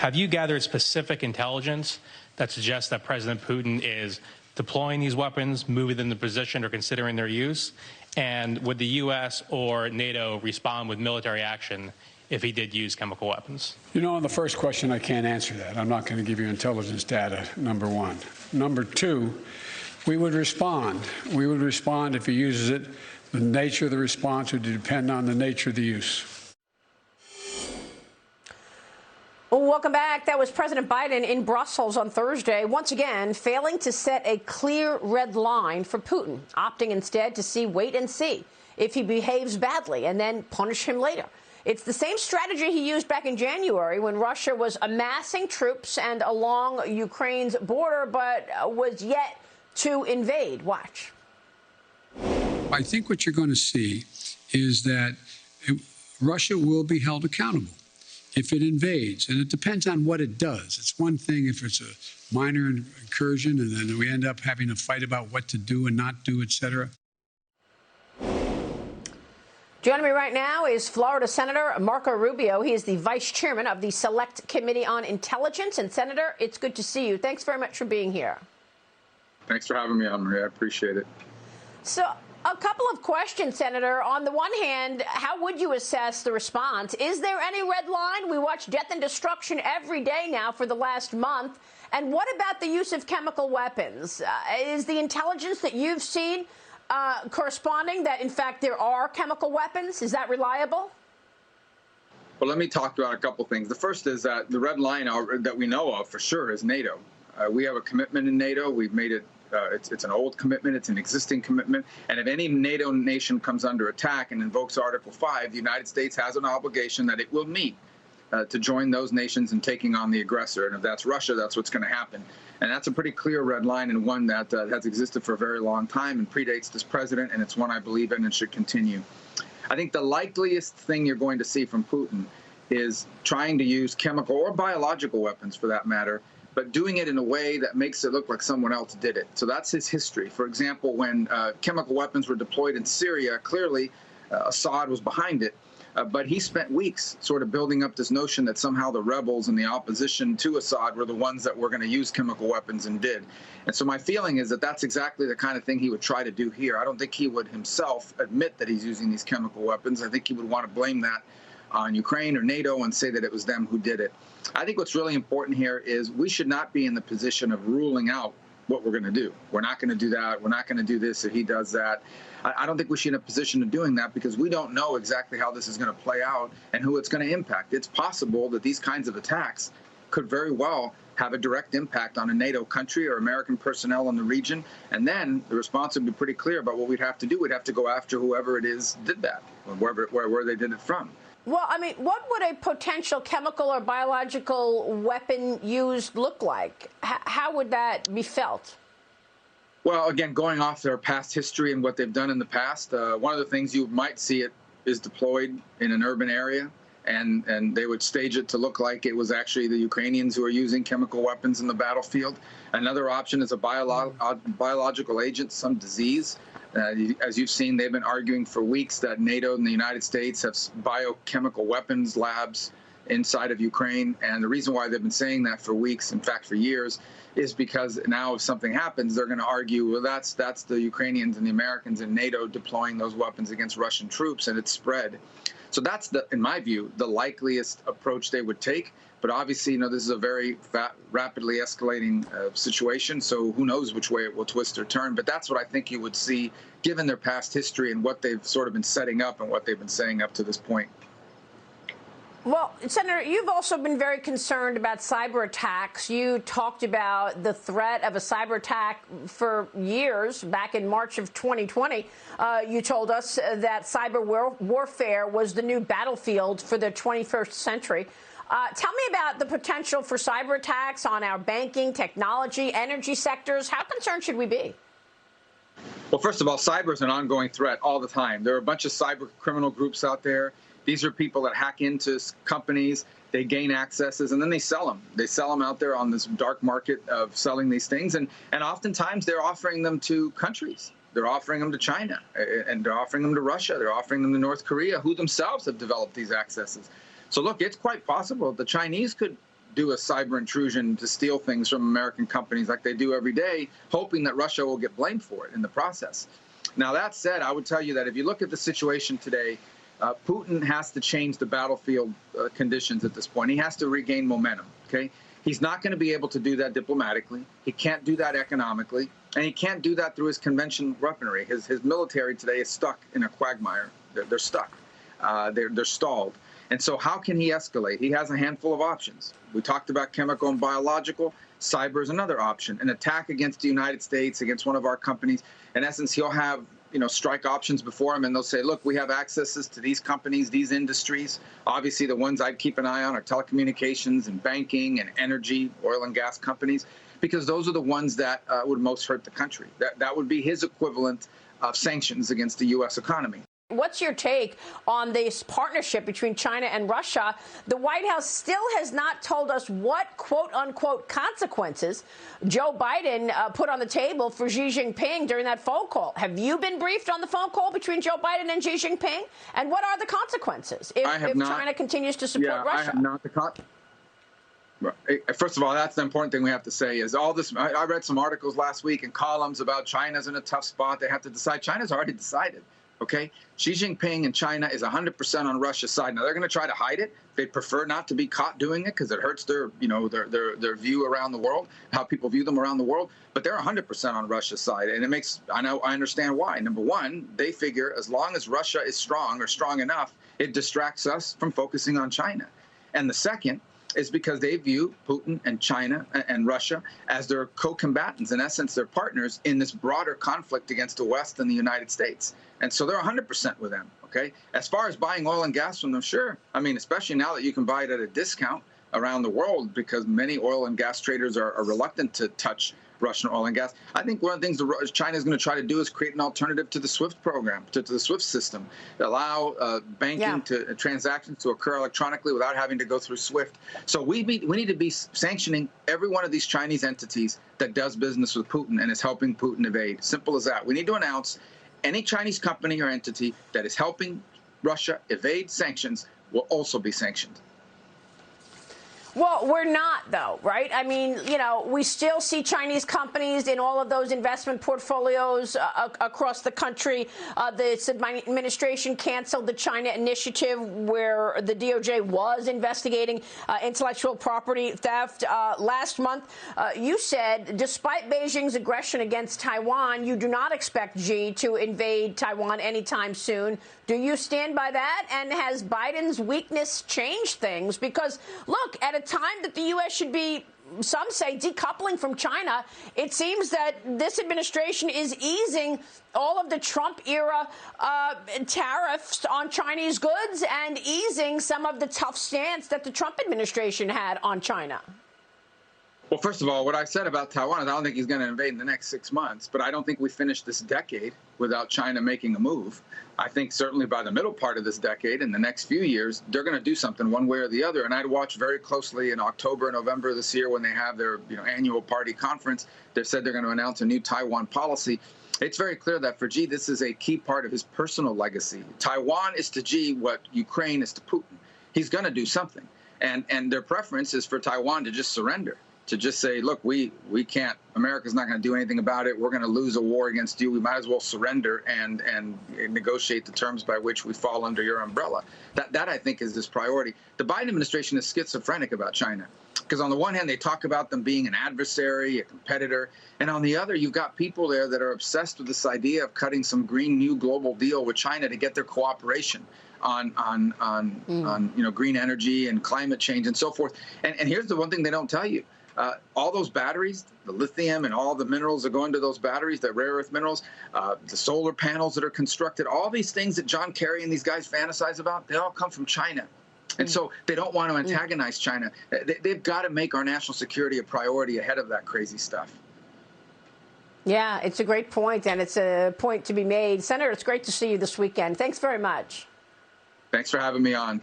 Have you gathered specific intelligence that suggests that President Putin is deploying these weapons, moving them to position, or considering their use? And would the U.S. or NATO respond with military action if he did use chemical weapons? You know, on the first question, I can't answer that. I'm not going to give you intelligence data, number one. Number two, we would respond. We would respond if he uses it. The nature of the response would depend on the nature of the use. Welcome back. That was President Biden in Brussels on Thursday, once again failing to set a clear red line for Putin, opting instead to wait and see if he behaves badly and then punish him later. It's the same strategy he used back in January when Russia was amassing troops and along Ukraine's border, but was yet to invade. Watch. I think what you're going to see is that Russia will be held accountable if it invades, and it depends on what it does. It's one thing if it's a minor incursion and then we end up having a fight about what to do and not do, et cetera. Joining me right now is Florida Senator Marco Rubio. He is the vice chairman of the Select Committee on Intelligence. And, Senator, it's good to see you. Thanks very much for being here. Thanks for having me on, Maria. I appreciate it. So, a couple of questions, Senator. On the one hand, how would you assess the response? Is there any red line? We watch death and destruction every day now for the last month. And what about the use of chemical weapons? Is the intelligence that you've seen corresponding that, in fact, there are chemical weapons? Is that reliable? Well, let me talk about a couple things. The first is that the red line that we know of for sure is NATO. We have a commitment in NATO. We've made it. It's an old commitment. It's an existing commitment. And if any NATO nation comes under attack and invokes Article 5, the United States has an obligation that it will meet to join those nations in taking on the aggressor. And if that's Russia, that's what's going to happen. And that's a pretty clear red line, and one that has existed for a very long time and predates this president, and it's one I believe in and should continue. I think the likeliest thing you're going to see from Putin is trying to use chemical or biological weapons, for that matter, but doing it in a way that makes it look like someone else did it. So that's his history. For example, when chemical weapons were deployed in Syria, clearly Assad was behind it. But he spent weeks sort of building up this notion that somehow the rebels and the opposition to Assad were the ones that were going to use chemical weapons and did. And so my feeling is that that's exactly the kind of thing he would try to do here. I don't think he would himself admit that he's using these chemical weapons. I think he would want to blame that on Ukraine or NATO and say that it was them who did it. I think what's really important here is we should not be in the position of ruling out what we're going to do. We're not going to do that. We're not going to do this if he does that. I don't think we should be in a position of doing that because we don't know exactly how this is going to play out and who it's going to impact. It's possible that these kinds of attacks could very well have a direct impact on a NATO country or American personnel in the region. And then the response would be pretty clear about what we'd have to do. We'd have to go after whoever it is did that, or where they did it from. Well, I mean, what would a potential chemical or biological weapon used look like? How would that be felt? Well, again, going off their past history and what they've done in the past, one of the things you might see it is deployed in an urban area, and they would stage it to look like it was actually the Ukrainians who are using chemical weapons in the battlefield. Another option is a biological agent, some disease. As you've seen, they've been arguing for weeks that NATO and the United States have biochemical weapons labs inside of Ukraine. And the reason why they've been saying that for weeks, in fact, for years, is because now if something happens, they're going to argue, well, that's the Ukrainians and the Americans in NATO deploying those weapons against Russian troops, and it's spread. So that's, in my view, the likeliest approach they would take. But obviously, this is a very rapidly escalating situation, so who knows which way it will twist or turn. But that's what I think you would see, given their past history and what they've sort of been setting up and what they've been saying up to this point. Well, Senator, you've also been very concerned about cyber attacks. You talked about the threat of a cyber attack for years. Back in March of 2020, you told us that cyber warfare was the new battlefield for the 21st century. Tell me about the potential for cyber attacks on our banking, technology, energy sectors. How concerned should we be? Well, first of all, cyber is an ongoing threat all the time. There are a bunch of cyber criminal groups out there. These are people that hack into companies, they gain accesses, and then they sell them. They sell them out there on this dark market of selling these things. And oftentimes they're offering them to countries. They're offering them to China, and they're offering them to Russia. They're offering them to North Korea, who themselves have developed these accesses. So look, it's quite possible the Chinese could do a cyber intrusion to steal things from American companies like they do every day, hoping that Russia will get blamed for it in the process. Now, that said, I would tell you that if you look at the situation today, Putin has to change the battlefield conditions at this point. He has to regain momentum, okay? He's not going to be able to do that diplomatically. He can't do that economically. And he can't do that through his conventional weaponry. His military today is stuck in a quagmire. They're stuck. They're stalled. And so how can he escalate? He has a handful of options. We talked about chemical and biological. Cyber is another option. An attack against the United States, against one of our companies. In essence, he'll have strike options before him, and they'll say, look, we have accesses to these companies, these industries. Obviously, the ones I'd keep an eye on are telecommunications and banking and energy, oil and gas companies, because those are the ones that would most hurt the country. That would be his equivalent of sanctions against the U.S. economy. What's your take on this partnership between China and Russia? The White House still has not told us what, quote unquote, consequences Joe Biden put on the table for Xi Jinping during that phone call. Have you been briefed on the phone call between Joe Biden and Xi Jinping? And what are the consequences if China continues to support Russia? I have not. First of all, that's the important thing we have to say is all this. I read some articles last week and columns about China's in a tough spot. They have to decide. China's already decided. Okay, Xi Jinping and China is 100% on Russia's side. Now they're going to try to hide it. They'd prefer not to be caught doing it because it hurts their their view around the world, how people view them around the world. But they're 100% on Russia's side, and it makes I understand why. Number one, they figure as long as Russia is strong or strong enough, it distracts us from focusing on China. And the second is because they view Putin and China and Russia as their co-combatants. In essence, they're partners in this broader conflict against the West and the United States. And so they're 100% with them, okay? As far as buying oil and gas from them, sure. I mean, especially now that you can buy it at a discount around the world because many oil and gas traders are reluctant to touch Russian oil and gas. I think one of the things China is going to try to do is create an alternative to the SWIFT program, to the SWIFT system, allow banking to transactions to occur electronically without having to go through SWIFT. So we need to be sanctioning every one of these Chinese entities that does business with Putin and is helping Putin evade. Simple as that. We need to announce any Chinese company or entity that is helping Russia evade sanctions will also be sanctioned. Well, we're not, though, right? I mean, we still see Chinese companies in all of those investment portfolios across the country. The administration canceled the China initiative where the DOJ was investigating intellectual property theft. Last month, you said, despite Beijing's aggression against Taiwan, you do not expect Xi to invade Taiwan anytime soon. Do you stand by that? And has Biden's weakness changed things? Because, look, at a time that the U.S. should be, some say, decoupling from China, it seems that this administration is easing all of the Trump-era tariffs on Chinese goods and easing some of the tough stance that the Trump administration had on China. Well, first of all, what I said about Taiwan is I don't think he's going to invade in the next 6 months, but I don't think we finish this decade without China making a move. I think certainly by the middle part of this decade, in the next few years, they're going to do something one way or the other. And I'd watch very closely in October and November of this year when they have their annual party conference. They've said they're going to announce a new Taiwan policy. It's very clear that for Xi, this is a key part of his personal legacy. Taiwan is to Xi what Ukraine is to Putin. He's going to do something. And their preference is for Taiwan to just surrender, to just say, look, we can't, America's not going to do anything about it. We're going to lose a war against you. We might as well surrender and negotiate the terms by which we fall under your umbrella. That I think is this priority. The Biden administration is schizophrenic about China because on the one hand, they talk about them being an adversary, a competitor. And on the other, you've got people there that are obsessed with this idea of cutting some green new global deal with China to get their cooperation on green energy and climate change and so forth. And here's the one thing they don't tell you. All those batteries, the lithium and all the minerals that go into those batteries, the rare earth minerals, the solar panels that are constructed, all these things that John Kerry and these guys fantasize about, they all come from China. And so they don't want to antagonize China. They've got to make our national security a priority ahead of that crazy stuff. Yeah, it's a great point, and it's a point to be made. Senator, it's great to see you this weekend. Thanks very much. Thanks for having me on.